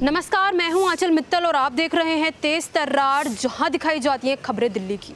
नमस्कार, मैं हूं आंचल मित्तल और आप देख रहे हैं तेज तर्रार, जहां दिखाई जाती हैं खबरें दिल्ली की।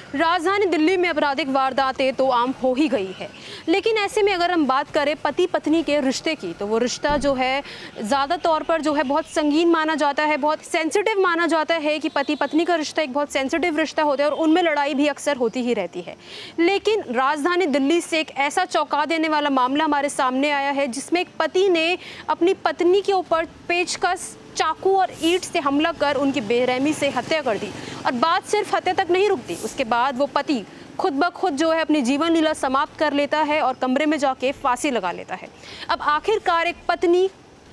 राजधानी दिल्ली में आपराधिक वारदातें तो आम हो ही गई है, लेकिन ऐसे में अगर हम बात करें पति पत्नी के रिश्ते की, तो वो रिश्ता जो है ज़्यादा तौर पर जो है बहुत संगीन माना जाता है, बहुत सेंसिटिव माना जाता है कि पति पत्नी का रिश्ता एक बहुत सेंसिटिव रिश्ता होता है और उनमें लड़ाई भी अक्सर होती ही रहती है। लेकिन राजधानी दिल्ली से एक ऐसा चौंका देने वाला मामला हमारे सामने आया है, जिसमें एक पति ने अपनी पत्नी के ऊपर पेचकस, चाकू और ईंट से हमला कर उनकी बेरहमी से हत्या कर दी। और बात सिर्फ हत्या तक नहीं रुकती, उसके बाद वो पति खुद ब खुद जो है अपनी जीवन लीला समाप्त कर लेता है और कमरे में जाके फांसी लगा लेता है। अब आखिरकार एक पत्नी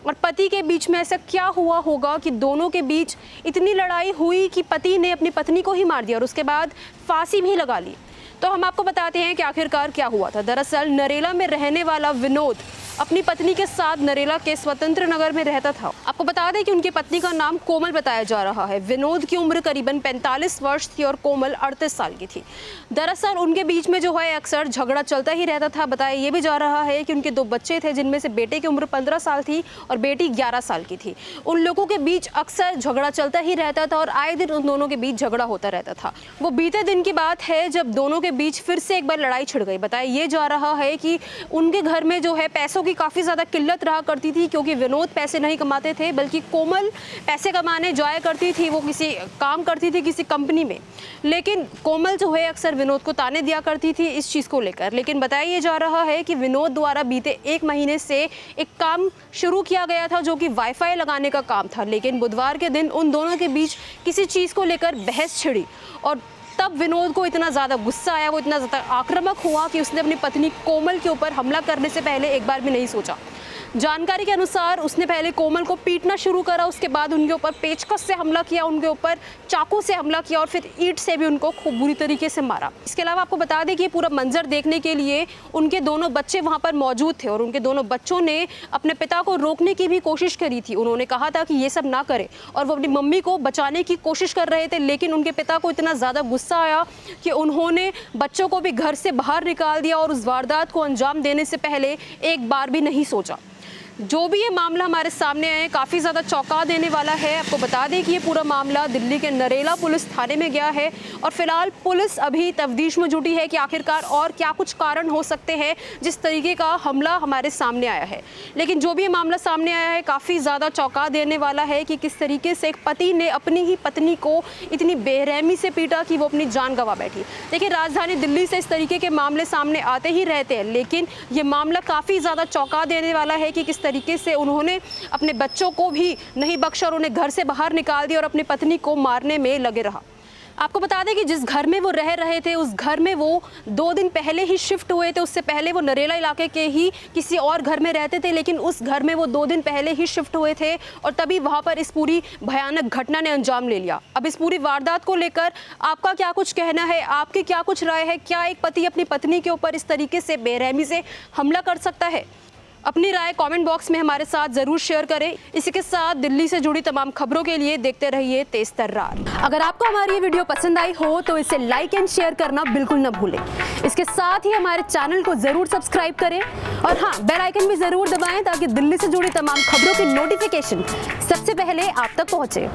और पति के बीच में ऐसा क्या हुआ होगा कि दोनों के बीच इतनी लड़ाई हुई कि पति ने अपनी पत्नी को ही मार दिया और उसके बाद फांसी भी लगा ली। तो हम आपको बताते हैं कि आखिरकार क्या हुआ था। दरअसल नरेला में रहने वाला विनोद अपनी पत्नी के साथ नरेला के स्वतंत्र नगर में रहता था। आपको बता दें कि उनकी पत्नी का नाम कोमल बताया जा रहा है। विनोद की उम्र करीबन 45 वर्ष थी और कोमल 38 साल की थी। दरअसल उनके बीच में जो है अक्सर झगड़ा चलता ही रहता था। बताया ये भी जा रहा है कि उनके 2 बच्चे थे, जिनमें से बेटे की उम्र 15 साल थी और बेटी 11 साल की थी। उन लोगों के बीच अक्सर झगड़ा चलता ही रहता था और आए दिन उन दोनों के बीच झगड़ा होता रहता था। वो बीते दिन की बात है जब दोनों के बीच फिर से एक बार लड़ाई छिड़ गई। बताया ये जा रहा है कि उनके घर में जो है पैसों की काफ़ी ज़्यादा किल्लत रहा करती थी, क्योंकि विनोद पैसे नहीं कमाते थे बल्कि कोमल पैसे कमाने जाया करती थी। वो किसी काम करती थी किसी कंपनी में, लेकिन कोमल जो है अक्सर विनोद को ताने दिया करती थी इस चीज़ को लेकर। लेकिन बताया ये जा रहा है कि विनोद द्वारा बीते 1 महीने से एक काम शुरू किया गया था, जो कि वाईफाई लगाने का काम था। लेकिन बुधवार के दिन उन दोनों के बीच किसी चीज़ को लेकर बहस छिड़ी और तब विनोद को इतना ज़्यादा गुस्सा आया, वो इतना ज़्यादा आक्रामक हुआ कि उसने अपनी पत्नी कोमल के ऊपर हमला करने से पहले एक बार भी नहीं सोचा। जानकारी के अनुसार उसने पहले कोमल को पीटना शुरू करा, उसके बाद उनके ऊपर पेचकस से हमला किया, उनके ऊपर चाकू से हमला किया और फिर ईंट से भी उनको खूब बुरी तरीके से मारा। इसके अलावा आपको बता दें कि पूरा मंजर देखने के लिए उनके दोनों बच्चे वहाँ पर मौजूद थे और उनके दोनों बच्चों ने अपने पिता को रोकने की भी कोशिश करी थी। उन्होंने कहा था कि ये सब ना करे और वो अपनी मम्मी को बचाने की कोशिश कर रहे थे, लेकिन उनके पिता को इतना ज़्यादा गुस्सा आया कि उन्होंने बच्चों को भी घर से बाहर निकाल दिया और उस वारदात को अंजाम देने से पहले एक बार भी नहीं सोचा। जो भी ये मामला हमारे सामने आया है काफ़ी ज़्यादा चौंका देने वाला है। आपको बता दें कि ये पूरा मामला दिल्ली के नरेला पुलिस थाने में गया है और फिलहाल पुलिस अभी तफ्तीश में जुटी है कि आखिरकार और क्या कुछ कारण हो सकते हैं जिस तरीके का हमला हमारे सामने आया है। लेकिन जो भी ये मामला सामने आया है काफ़ी ज़्यादा चौंका देने वाला है कि किस तरीके से एक पति ने अपनी ही पत्नी को इतनी बेरहमी से पीटा कि वो अपनी जान गंवा बैठी। देखिए, राजधानी दिल्ली से इस तरीके के मामले सामने आते ही रहते हैं, लेकिन ये मामला काफ़ी ज़्यादा चौंका देने वाला है कि किस तरीके से उन्होंने अपने बच्चों को भी नहीं बख्शा और उन्हें घर से बाहर निकाल दिया और अपनी पत्नी को मारने में लगे रहा। आपको बता दें कि जिस घर में वो रह रहे थे उस घर में वो 2 दिन पहले ही शिफ्ट हुए थे। उससे पहले वो नरेला इलाके के ही किसी और घर में रहते थे, लेकिन उस घर में वो 2 दिन पहले ही शिफ्ट हुए थे और तभी वहां पर इस पूरी भयानक घटना ने अंजाम ले लिया। अब इस पूरी वारदात को लेकर आपका क्या कुछ कहना है, आपकी क्या कुछ राय है? क्या एक पति अपनी पत्नी के ऊपर इस तरीके से बेरहमी से हमला कर सकता है? अपनी राय कमेंट बॉक्स में हमारे साथ जरूर शेयर करें। इसी के साथ दिल्ली से जुड़ी तमाम खबरों के लिए देखते रहिए तेज तर्रार। अगर आपको हमारी ये वीडियो पसंद आई हो तो इसे लाइक एंड शेयर करना बिल्कुल न भूलें। इसके साथ ही हमारे चैनल को जरूर सब्सक्राइब करें और हाँ, बेल आइकन भी जरूर दबाएं ताकि दिल्ली से जुड़ी तमाम खबरों की नोटिफिकेशन सबसे पहले आप तक पहुंचे।